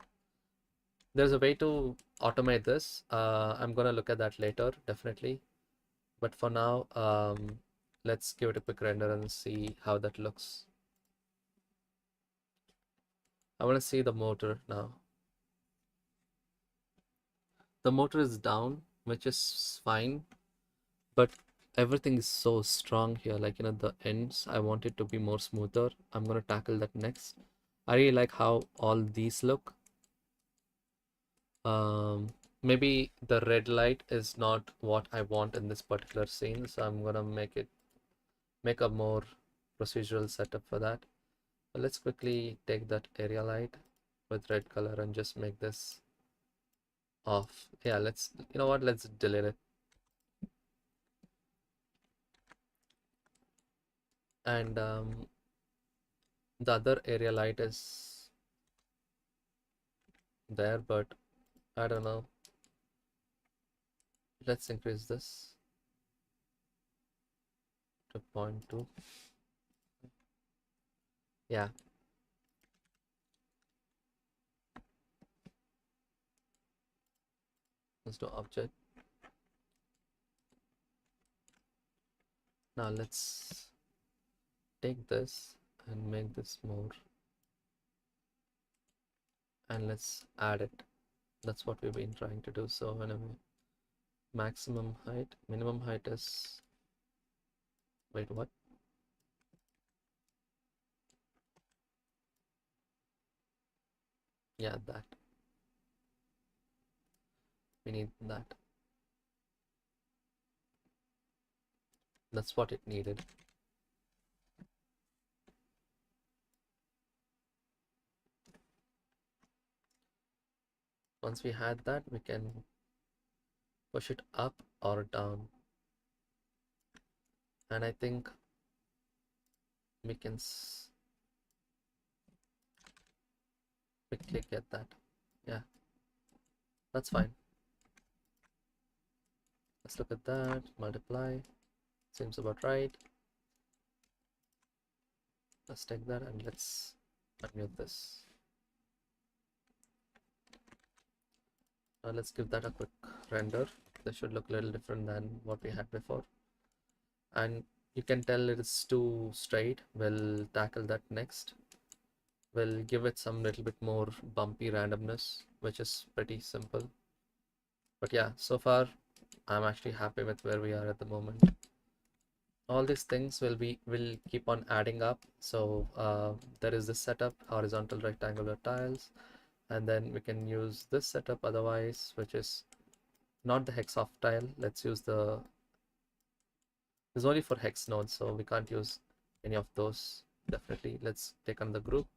There's a way to automate this. I'm gonna look at that later, definitely. But for now, let's give it a quick render and see how that looks. I want to see the motor now. The motor is down, which is fine, but everything is so strong here. Like, the ends, I want it to be more smoother. I'm gonna tackle that next. I really like how all these look. Maybe the red light is not what I want in this particular scene, so I'm gonna make a more procedural setup for that. But let's quickly take that area light with red color and just make this off. Yeah, you know what, let's delete it. And the other area light is there, but I don't know. Let's increase this to 0.2. Yeah, let's do object. Now let's take this and make this more, and let's add it. That's what we've been trying to do. So anyway, maximum height, minimum height is, wait, what? Yeah, that. We need that. That's what it needed. Once we had that, we can push it up or down. And I think we can quickly get that. Yeah, that's fine. Let's look at that, multiply, seems about right. Let's take that and let's unmute this. Let's give that a quick render. This should look a little different than what we had before. And you can tell it's too straight. We'll tackle that next. We'll give it some little bit more bumpy randomness, which is pretty simple. But yeah, so far I'm actually happy with where we are at the moment. All these things will keep on adding up. So there is this setup, horizontal rectangular tiles, and then we can use this setup otherwise, which is not the hex off tile. Let's use it's only for hex nodes, so we can't use any of those. Definitely, let's take another group.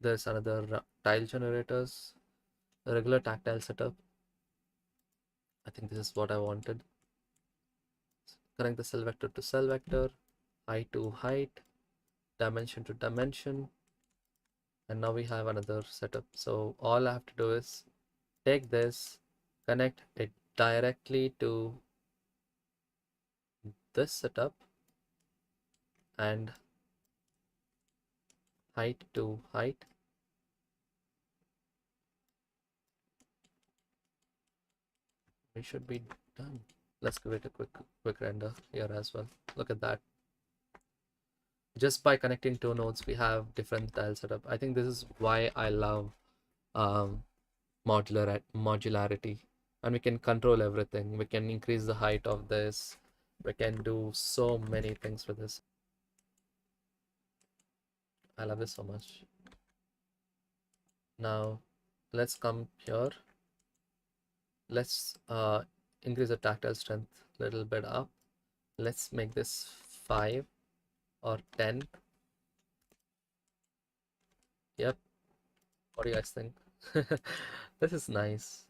There's another tile generators, a regular tactile setup. I think this is what I wanted. Connect the cell vector to cell vector, height to height, dimension to dimension, and now we have another setup. So all I have to do is take this, connect it directly to this setup, and height to height. We should be done. Let's give it a quick render here as well. Look at that. Just by connecting two nodes, we have different tile setup. I think this is why I love um, modularity, and we can control everything. We can increase the height of this. We can do so many things with this. I love this so much. Now let's come here. Let's increase the tactile strength a little bit up. Let's make this 5 or 10. Yep. What do you guys think? This is nice.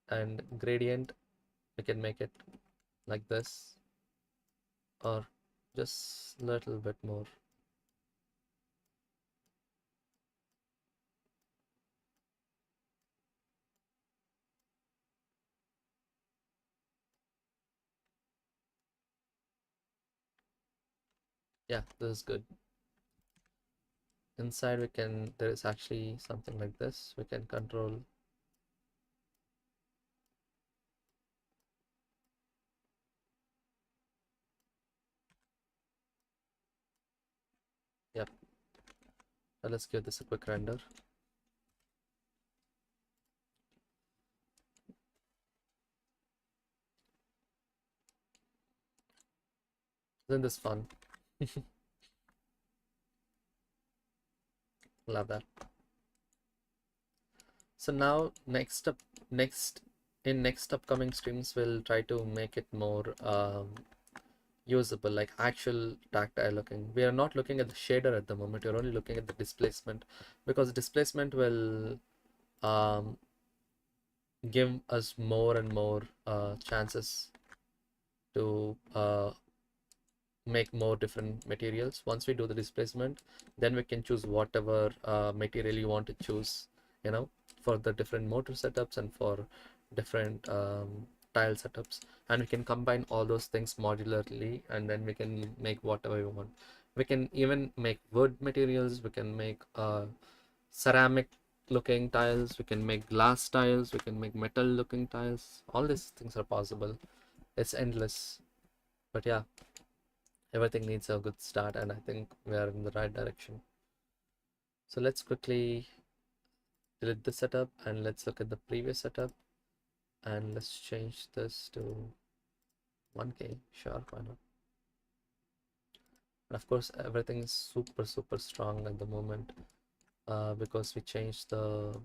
And gradient, we can make it like this, or just a little bit more. Yeah, this is good. Inside there is actually something like this. We can control. Yep. Now let's give this a quick render. Isn't this fun? Love that. So now next upcoming streams we'll try to make it more usable, like actual tactile looking. We are not looking at the shader at the moment. We're only looking at the displacement, because displacement will give us more and more chances to make more different materials. Once we do the displacement, then we can choose whatever material you want to choose, for the different motor setups and for different tile setups, and we can combine all those things modularly, and then we can make whatever we want. We can even make wood materials, we can make ceramic looking tiles, we can make glass tiles, we can make metal looking tiles. All these things are possible. It's endless. But yeah, everything needs a good start, and I think we are in the right direction. So let's quickly delete the setup and let's look at the previous setup, and let's change this to 1K. Sure, why not? And of course everything is super strong at the moment because we changed the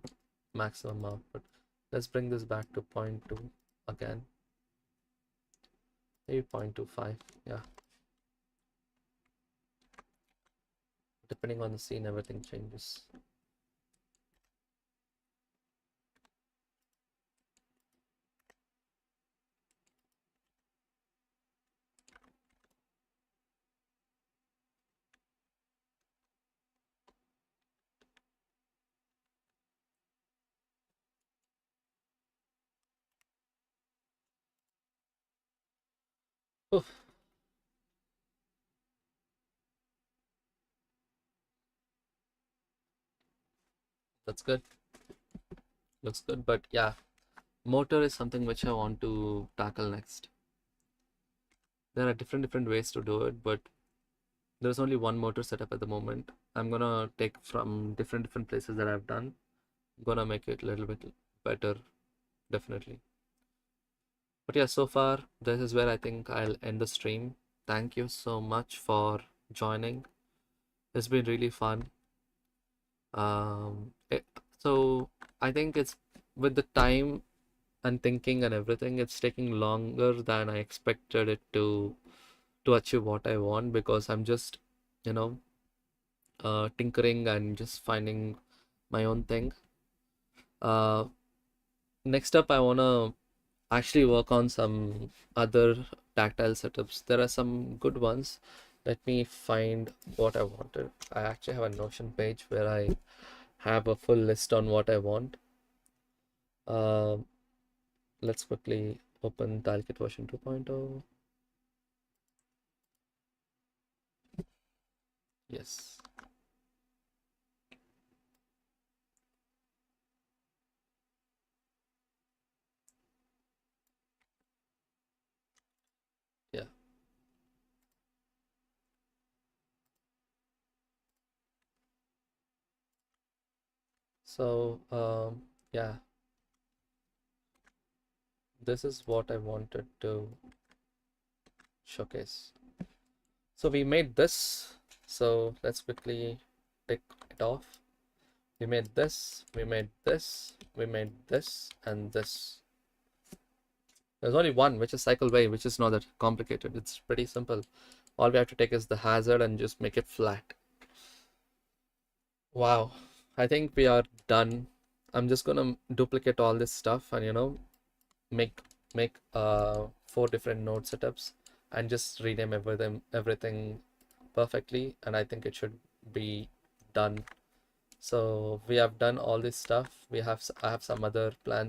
maximum output. Let's bring this back to 0.2 again, maybe 0.25. Yeah, depending on the scene, everything changes. Oof, that's good. looks good. But yeah, motor is something which I want to tackle next. There are different ways to do it, but there's only one motor setup at the moment. I'm gonna take from different places that I've done. I'm gonna make it a little bit better, definitely. But yeah, so far this is where I think I'll end the stream. Thank you so much for joining. It's been really fun. So I think it's with the time and thinking and everything, it's taking longer than I expected it to achieve what I want, because I'm just, you know, tinkering and just finding my own thing. Uh, Next up, I wanna actually work on some other tactile setups. There are some good ones. Let me find what I wanted. I actually have a Notion page where I have a full list on what I want. Um, let's quickly open Talkit version 2.0. Yes. Yeah. So, yeah, this is what I wanted to showcase. So we made this. So let's quickly tick it off. We made this, we made this, we made this, and this. There's only one, which is cycle wave, which is not that complicated. It's pretty simple. All we have to take is the hazard and just make it flat. Wow. I think we are done. I'm just gonna duplicate all this stuff and make make 4 different node setups and just rename everything perfectly, and I think it should be done. So we have done all this stuff. I have some other plans